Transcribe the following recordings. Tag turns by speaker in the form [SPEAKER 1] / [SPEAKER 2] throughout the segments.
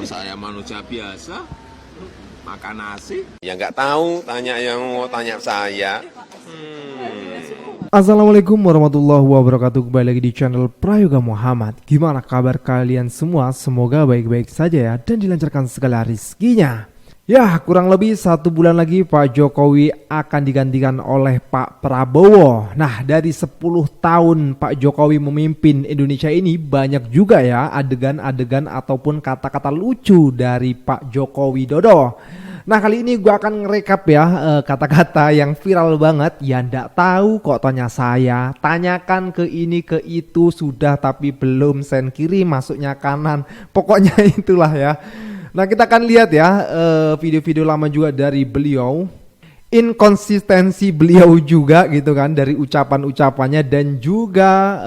[SPEAKER 1] Saya manusia biasa, makan nasi.
[SPEAKER 2] Ya nggak tahu, tanya yang mau tanya saya.
[SPEAKER 3] Assalamualaikum warahmatullahi wabarakatuh. Kembali lagi di channel Prayoga Muhammad. Gimana kabar kalian semua? Semoga baik-baik saja ya, dan dilancarkan segala rezekinya. Ya, kurang lebih 1 bulan lagi Pak Jokowi akan digantikan oleh Pak Prabowo. Nah, dari 10 tahun Pak Jokowi memimpin Indonesia ini, banyak juga ya adegan-adegan ataupun kata-kata lucu dari Pak Joko Widodo. Nah, kali ini gue akan ngerekap ya kata-kata yang viral banget. Ya ndak tahu kok tanya saya, tanyakan ke ini ke itu sudah tapi belum, sen kiri masuknya kanan. Pokoknya itulah ya. Nah, kita akan lihat ya video-video lama juga dari beliau. Inkonsistensi beliau juga gitu kan, dari ucapan-ucapannya, dan juga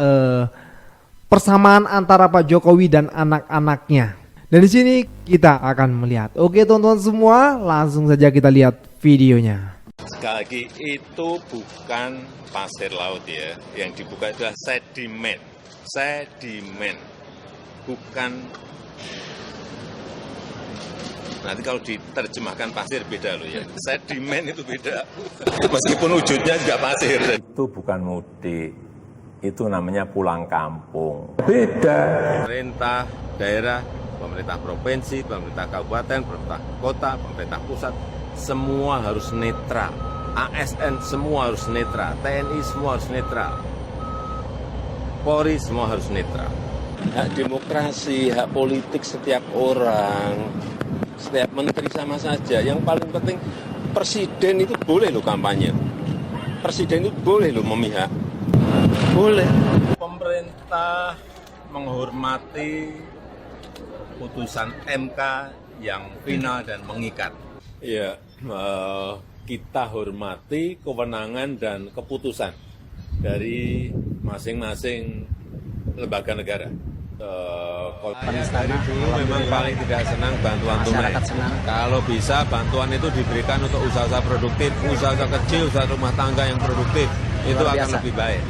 [SPEAKER 3] persamaan antara Pak Jokowi dan anak-anaknya. Dan di sini kita akan melihat. Oke teman-teman semua, langsung saja kita lihat videonya.
[SPEAKER 2] Sekali lagi, itu bukan pasir laut ya. Yang dibuka adalah sedimen. Sedimen. Bukan. Nanti kalau diterjemahkan pasir beda loh ya. Sedimen itu beda. Meskipun wujudnya juga pasir.
[SPEAKER 4] Itu bukan mudik, itu namanya pulang kampung. Beda.
[SPEAKER 2] Pemerintah daerah, pemerintah provinsi, pemerintah kabupaten, pemerintah kota, pemerintah pusat, semua harus netral. ASN semua harus netral. TNI semua harus netral. Polri semua harus netral. Hak demokrasi, hak politik setiap orang, setiap menteri sama saja. Yang paling penting, presiden itu boleh loh kampanye. Presiden itu boleh loh memihak. Boleh. Pemerintah menghormati putusan MK yang final dan mengikat. Ya, kita hormati kewenangan dan keputusan dari masing-masing lembaga negara. Dari dulu memang paling tidak senang bantuan tunai. Kalau bisa bantuan itu diberikan untuk usaha produktif, usaha kecil, usaha rumah tangga yang produktif, itu akan lebih baik.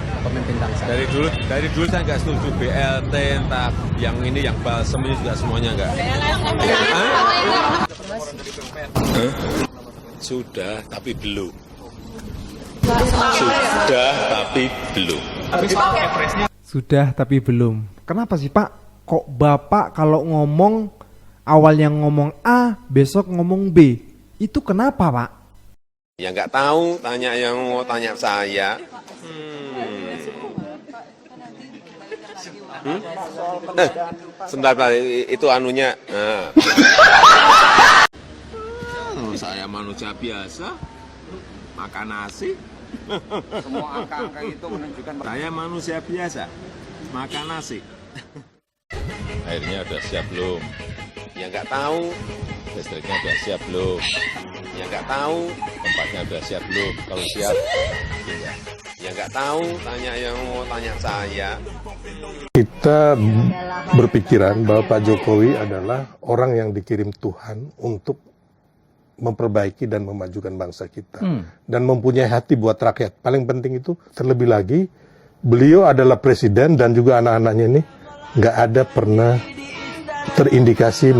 [SPEAKER 2] Dari dulu saya nggak setuju BLT, entah yang ini, yang balsem ini juga semuanya nggak. Sudah, tapi belum. Sudah, tapi belum.
[SPEAKER 3] Sudah tapi belum. Kenapa sih Pak? Kok Bapak kalau ngomong awalnya ngomong A, besok ngomong B? Itu kenapa Pak?
[SPEAKER 2] Ya nggak tahu, tanya yang mau tanya saya. Sebentar Pak, itu anunya.
[SPEAKER 1] Saya manusia biasa, makan nasi.
[SPEAKER 5] Semua angka-angka itu menunjukkan
[SPEAKER 1] Saya manusia biasa, makan nasi.
[SPEAKER 2] Airnya udah siap belum? Ya nggak tahu. Listriknya udah siap belum? Ya nggak tahu. Tempatnya udah siap belum? Kalau siap, pindah. Ya nggak tahu. Tanya yang mau tanya saya.
[SPEAKER 6] Kita berpikiran bahwa Pak Jokowi adalah orang yang dikirim Tuhan untuk memperbaiki dan memajukan bangsa kita. Dan mempunyai hati buat rakyat. Paling penting itu, terlebih lagi, beliau adalah presiden dan juga anak-anaknya ini nggak ada pernah terindikasi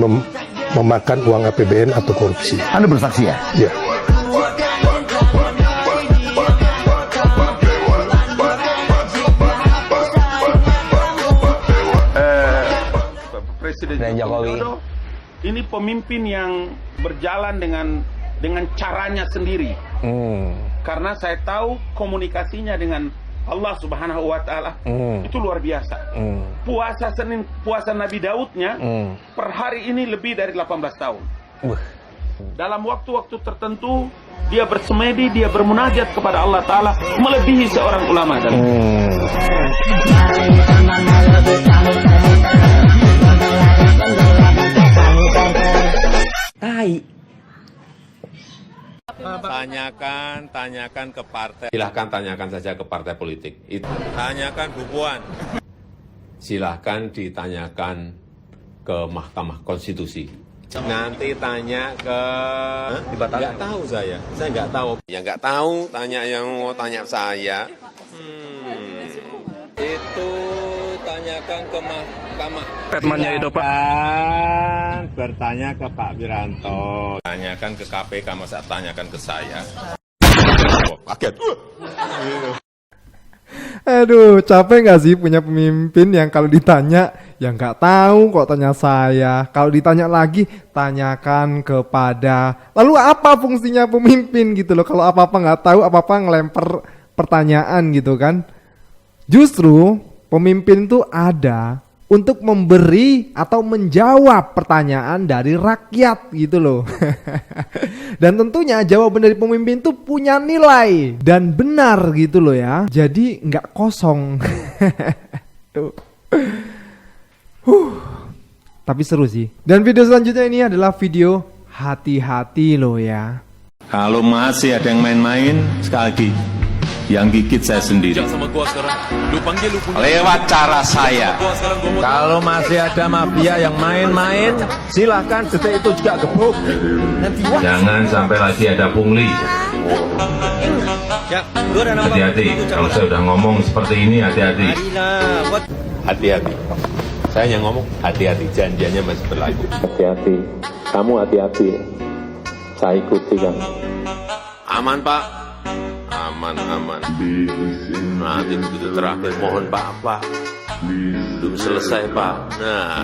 [SPEAKER 6] memakan uang APBN atau korupsi.
[SPEAKER 5] Anda bersaksi ya?
[SPEAKER 6] Ya.
[SPEAKER 7] Presiden Jokowi Widodo ini pemimpin yang berjalan dengan caranya sendiri. Karena saya tahu komunikasinya dengan Allah Subhanahu wa Ta'ala itu luar biasa. Puasa Nabi Daudnya per hari ini lebih dari 18 tahun. Dalam waktu-waktu tertentu dia bersemedi, dia bermunajat kepada Allah Ta'ala melebihi seorang ulama.
[SPEAKER 2] Tanyakan ke partai. Silahkan tanyakan saja ke partai politik. Tanyakan Bu Puan. Silahkan ditanyakan ke Mahkamah Konstitusi. Nanti tanya ke... Nggak tahu saya nggak tahu. Ya nggak tahu, tanya yang mau tanya saya. Itu tanya tanyakan ke Mahkamah.
[SPEAKER 7] Statementnya itu, Pak.
[SPEAKER 2] Silakan bertanya ke Pak Wiranto. Tanyakan ke KPK, masa tanyakan ke saya. Kaget.
[SPEAKER 3] Aduh, capek nggak sih punya pemimpin yang kalau ditanya ya nggak tahu kok tanya saya. Kalau ditanya lagi, tanyakan kepada. Lalu apa fungsinya pemimpin gitu loh? Kalau apa-apa nggak tahu, apa-apa ngelempar pertanyaan gitu kan? Justru pemimpin itu ada untuk memberi atau menjawab pertanyaan dari rakyat gitu loh. Dan tentunya jawaban dari pemimpin itu punya nilai dan benar gitu loh ya. Jadi nggak kosong. Tapi seru sih. Dan video selanjutnya ini adalah video hati-hati loh ya.
[SPEAKER 4] Kalau masih ada yang main-main, sekali lagi, yang gigit saya sendiri. Lewat cara saya. Kalau masih ada mafia yang main-main, silahkan detik itu juga gebuk.
[SPEAKER 2] Jangan sampai lagi ada pungli. Hati-hati, kalau saya udah ngomong seperti ini, hati-hati. Hati-hati. Saya yang ngomong, hati-hati, janjiannya masih berlaku.
[SPEAKER 4] Hati-hati, kamu hati-hati. Saya ikuti kan.
[SPEAKER 2] Aman Pak, aman. Nanti begitu terakhir, mohon Pak. Belum selesai Pak. Nah,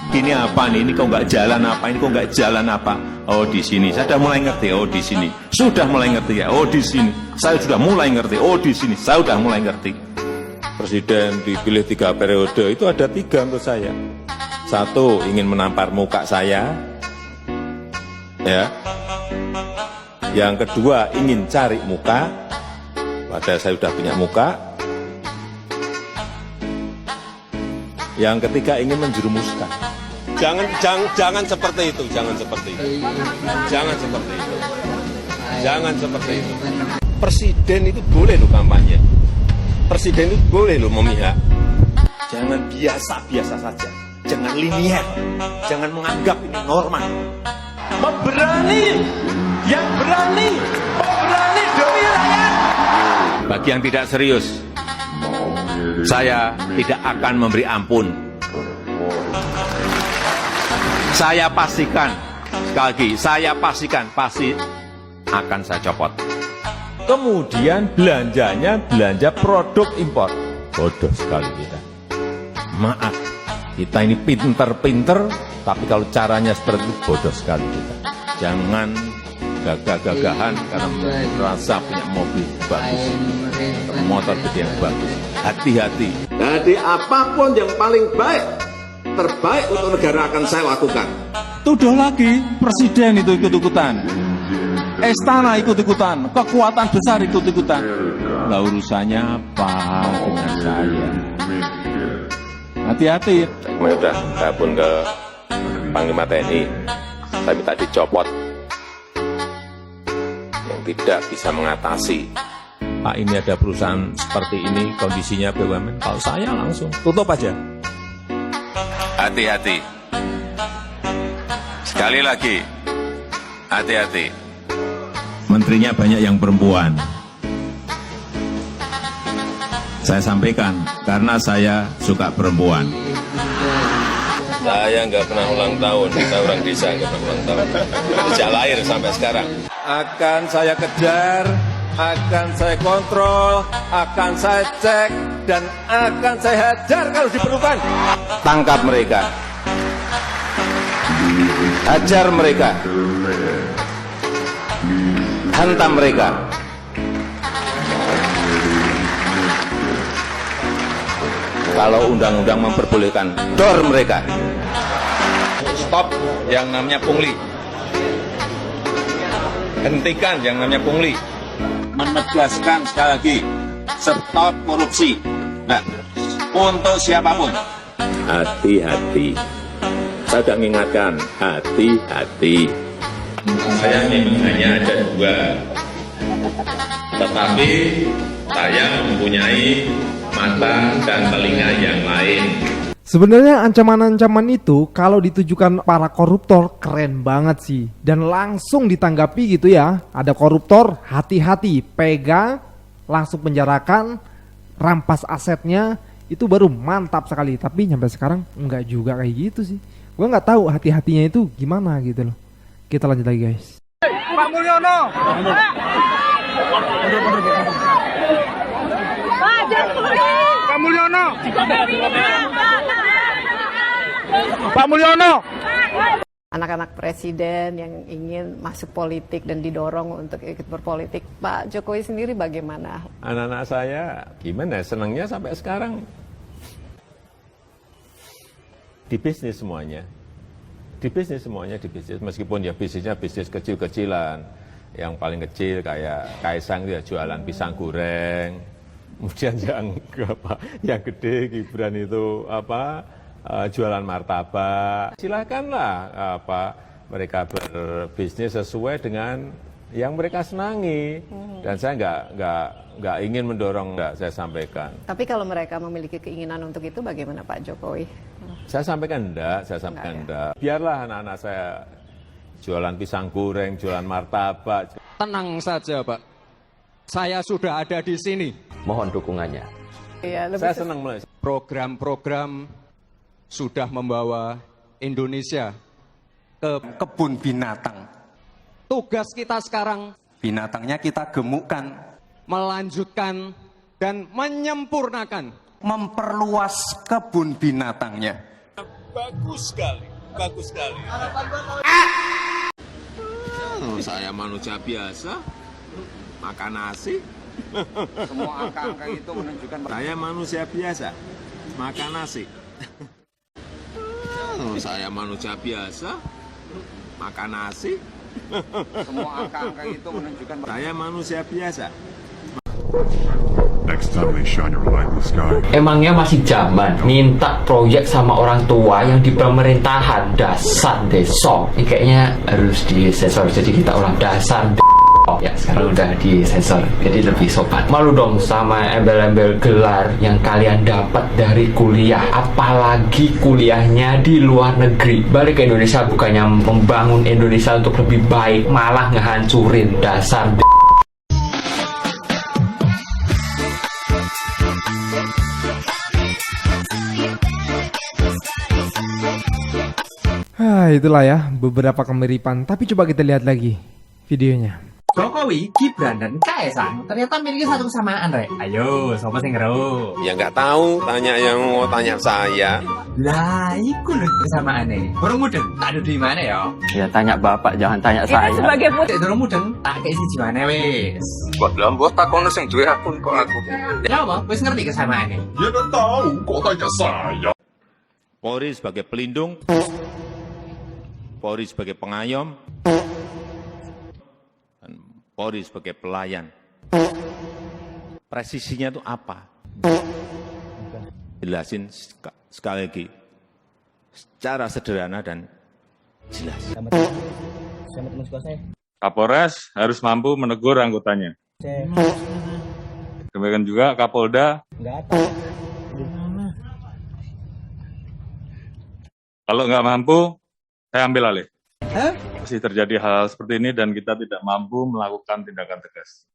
[SPEAKER 4] Ini apa nih? Ini kok nggak jalan apa? Ini kok nggak jalan apa? Oh di sini. Saya sudah mulai ngerti. Oh di sini. Sudah mulai ngerti ya. Oh di sini. Saya sudah mulai ngerti. Oh di sini. Saya sudah mulai ngerti. Presiden dipilih 3 periode itu ada 3 menurut saya. 1, ingin menampar muka saya. Ya. Yang kedua, ingin cari muka. Padahal saya sudah punya muka. Yang ketiga, ingin menjerumuskan. Jangan seperti itu, jangan seperti itu. Jangan seperti itu. Presiden itu boleh loh kampanye. Presiden itu boleh loh memihak. Jangan biasa-biasa saja. Jangan linear. Jangan menganggap ini normal. Yang berani demi rakyat. Bagi yang tidak serius, saya tidak akan memberi ampun. Saya pastikan, sekali lagi, saya pastikan pasti akan saya copot. Kemudian belanjanya belanja produk impor. Bodoh sekali kita. Maaf, kita ini pinter-pinter, tapi kalau caranya seperti itu bodoh sekali kita. Jangan gagah-gagahan karena merasa punya mobil bagus, motor gede yang bagus. Hati-hati.
[SPEAKER 2] jadi apapun yang paling baik, terbaik untuk negara akan saya lakukan.
[SPEAKER 7] Tuduh lagi, presiden itu ikut-ikutan. Istana ikut-ikutan, kekuatan besar ikut-ikutan. Lah urusannya apa dengan saya? Hati-hati.
[SPEAKER 2] Saya sudah telepon ke Panglima TNI, saya minta dicopot. Yang tidak bisa mengatasi.
[SPEAKER 4] Pak, ini ada perusahaan seperti ini, kondisinya BUMN. Kalau saya langsung tutup aja.
[SPEAKER 2] Hati-hati. Sekali lagi, hati-hati.
[SPEAKER 4] Menterinya banyak yang perempuan. Saya sampaikan, karena saya suka perempuan.
[SPEAKER 2] Saya nggak pernah ulang tahun, kita orang desa nggak pernah ulang tahun. Sejak lahir sampai sekarang.
[SPEAKER 4] Akan saya kejar, akan saya kontrol, akan saya cek, dan akan saya hajar kalau diperlukan.
[SPEAKER 2] Tangkap mereka. Hajar mereka. Hantam mereka. Kalau undang-undang memperbolehkan, dor mereka.
[SPEAKER 4] Stop yang namanya pungli. Hentikan yang namanya pungli. Menegaskan sekali lagi, stop korupsi. Nah, untuk siapapun.
[SPEAKER 2] Hati-hati. Saya sudah mengingatkan, hati-hati.
[SPEAKER 4] Saya memang hanya ada 2. Tetapi saya mempunyai mata dan telinga yang lain.
[SPEAKER 3] Sebenarnya ancaman-ancaman itu kalau ditujukan para koruptor keren banget sih. Dan langsung ditanggapi gitu ya. Ada koruptor, hati-hati, pegang, langsung penjarakan, rampas asetnya. itu baru mantap sekali. Tapi nyampe sekarang enggak juga kayak gitu sih. Gue nggak tahu hati-hatinya itu gimana gitu loh. Kita lanjut lagi guys.
[SPEAKER 5] Pak Mulyono. Pak Mulyono. Pak Mulyono.
[SPEAKER 8] Anak-anak presiden yang ingin masuk politik dan didorong untuk ikut berpolitik, Pak Jokowi sendiri bagaimana?
[SPEAKER 2] Anak-anak saya gimana? Senangnya sampai sekarang di bisnis semuanya. Di bisnis semuanya, di bisnis. Meskipun ya bisnisnya bisnis kecil-kecilan. Yang paling kecil kayak Kaisang itu ya jualan pisang goreng. Kemudian yang gede Gibran itu jualan martabak. Silakanlah mereka berbisnis sesuai dengan yang mereka senangi. Dan saya nggak ingin mendorong, saya sampaikan.
[SPEAKER 8] Tapi kalau mereka memiliki keinginan untuk itu, bagaimana Pak Jokowi?
[SPEAKER 2] Saya sampaikan enggak. Biarlah anak-anak saya jualan pisang goreng, jualan martabak.
[SPEAKER 9] Tenang saja, Pak. Saya sudah ada di sini.
[SPEAKER 10] Mohon dukungannya.
[SPEAKER 8] Ya,
[SPEAKER 2] saya senang mulai.
[SPEAKER 9] Program-program sudah membawa Indonesia ke kebun binatang. Tugas kita sekarang, binatangnya kita gemukkan, melanjutkan dan menyempurnakan, memperluas kebun binatangnya.
[SPEAKER 1] Bagus sekali, bagus sekali. Saya manusia biasa, makan nasi.
[SPEAKER 5] Semua angka-angka itu menunjukkan
[SPEAKER 1] Saya manusia biasa, makan nasi. Saya manusia biasa, makan nasi.
[SPEAKER 5] semua angka-angka itu menunjukkan
[SPEAKER 1] Saya manusia biasa.
[SPEAKER 11] Next time they shine your light in the sky.
[SPEAKER 10] Emangnya masih zaman minta proyek sama orang tua yang di pemerintahan? Dasar desok. Ini kayaknya harus disensor. Jadi kita orang dasar ya, sekarang udah disensor. Jadi lebih sopan. Malu dong sama embel-embel gelar yang kalian dapat dari kuliah. Apalagi kuliahnya di luar negeri. Balik ke Indonesia bukannya membangun Indonesia untuk lebih baik, malah ngehancurin. Dasar
[SPEAKER 3] Itulah ya beberapa kemiripan. Tapi coba kita lihat lagi videonya.
[SPEAKER 12] Jokowi, Gibran, dan Kaisang ternyata miliki satu kesamaan, Rek. Ayo, siapa sing ngeru?
[SPEAKER 2] Ya nggak tahu, tanya yang mau tanya saya.
[SPEAKER 12] Lah, iku lho kesamaane. Burung mudeng, tak ada di mana ya?
[SPEAKER 10] ya tanya bapak, jangan tanya saya.
[SPEAKER 8] Sebagai putri
[SPEAKER 12] Burung mudeng, tak kayak si gimana wes.
[SPEAKER 5] buat lambot takono sing duwe akun kok aku.
[SPEAKER 12] Ya apa? Wes ngerti kesamaane.
[SPEAKER 11] Ya udah tahu, kok tanya saya?
[SPEAKER 4] Polri sebagai pelindung, Polri sebagai pengayom, dan Polri sebagai pelayan. Presisinya itu apa? Jelasin sekali lagi, secara sederhana dan jelas.
[SPEAKER 13] Kapolres harus mampu menegur anggotanya. Demikian juga Kapolda. Kalau nggak mampu, saya ambil alih. Masih terjadi hal seperti ini dan kita tidak mampu melakukan tindakan tegas.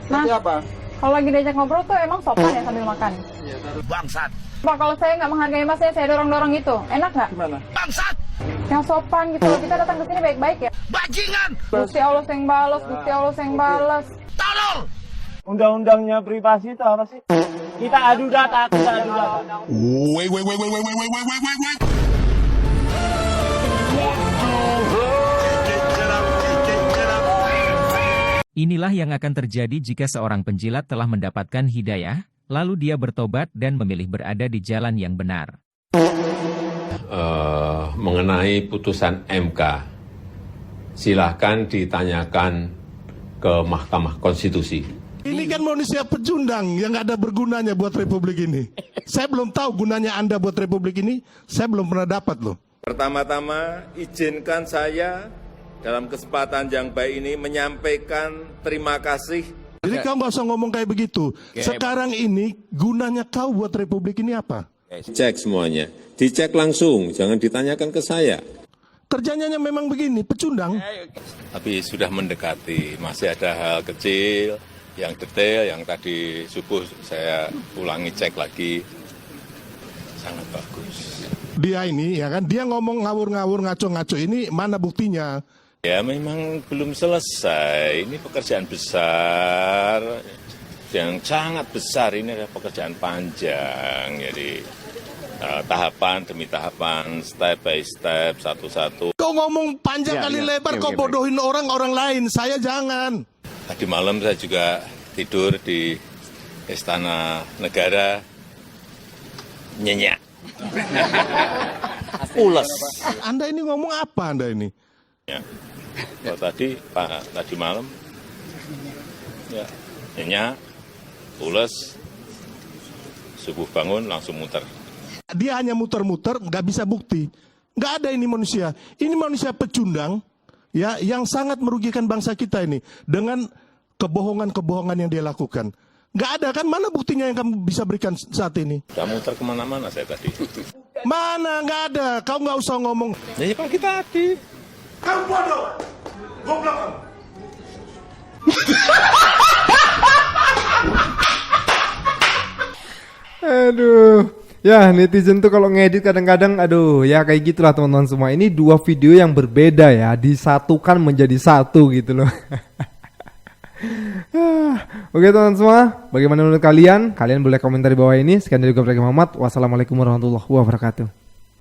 [SPEAKER 14] Mas, apa? Kalau lagi diajak ngobrol tuh emang sopan ya sambil makan?
[SPEAKER 5] Bangsat.
[SPEAKER 14] Pak, kalau saya nggak menghargai masnya, saya dorong-dorong gitu, enak nggak?
[SPEAKER 5] Gimana? Bangsat.
[SPEAKER 14] Yang sopan gitu, kita datang ke sini baik-baik ya?
[SPEAKER 5] Bajingan.
[SPEAKER 14] Gusti Allah yang balas, Gusti Allah yang balas.
[SPEAKER 5] Tolong.
[SPEAKER 15] Undang-undangnya privasi itu apa sih? Kita adu data,
[SPEAKER 11] Wait.
[SPEAKER 16] Inilah yang akan terjadi jika seorang penjilat telah mendapatkan hidayah, lalu dia bertobat dan memilih berada di jalan yang benar.
[SPEAKER 2] Mengenai putusan MK, silahkan ditanyakan ke Mahkamah Konstitusi.
[SPEAKER 6] Ini kan manusia pecundang yang nggak ada bergunanya buat Republik ini. Saya belum tahu gunanya Anda buat Republik ini, saya belum pernah dapat loh.
[SPEAKER 4] Pertama-tama, izinkan saya dalam kesempatan yang baik ini menyampaikan terima kasih.
[SPEAKER 6] Jadi kau nggak usah ngomong kayak begitu. Sekarang ini gunanya kau buat Republik ini apa?
[SPEAKER 2] Cek semuanya, dicek langsung, jangan ditanyakan ke saya.
[SPEAKER 6] Kerjanya memang begini, pecundang.
[SPEAKER 2] Tapi sudah mendekati, masih ada hal kecil, yang detail, yang tadi subuh saya ulangi cek lagi, sangat bagus.
[SPEAKER 6] Dia ini ya kan, dia ngomong ngawur-ngawur, ngaco-ngaco, ini mana buktinya?
[SPEAKER 2] Ya memang belum selesai, ini pekerjaan besar, yang sangat besar, ini adalah pekerjaan panjang, jadi tahapan demi tahapan, step by step, satu-satu.
[SPEAKER 6] Kau ngomong panjang kali lebar, kau bodohin orang lain, saya jangan.
[SPEAKER 2] Tadi malam saya juga tidur di Istana Negara, nyenyak. Pules.
[SPEAKER 6] Anda ini ngomong apa Anda ini?
[SPEAKER 2] Ya. Kalau tadi malam, ya, nyenyak, pules, subuh bangun langsung muter.
[SPEAKER 6] Dia hanya muter-muter, nggak bisa bukti. Nggak ada ini manusia. Ini manusia pecundang, ya, yang sangat merugikan bangsa kita ini dengan kebohongan-kebohongan yang dia lakukan. Nggak ada kan? Mana buktinya yang kamu bisa berikan saat ini?
[SPEAKER 2] Udah muter kemana-mana saya tadi.
[SPEAKER 6] Mana? Nggak ada. Kau nggak usah ngomong.
[SPEAKER 2] Ya pagi tadi.
[SPEAKER 6] Kamu bodoh. Goblok kamu.
[SPEAKER 3] Aduh. Ya, netizen tuh kalau ngedit kadang-kadang aduh, ya kayak gitulah teman-teman semua. Ini dua video yang berbeda ya, disatukan menjadi satu gitu loh. Oke teman-teman semua, bagaimana menurut kalian? Kalian boleh komentar di bawah ini. Sekian dari gue, Muhammad. Wassalamualaikum warahmatullahi wabarakatuh.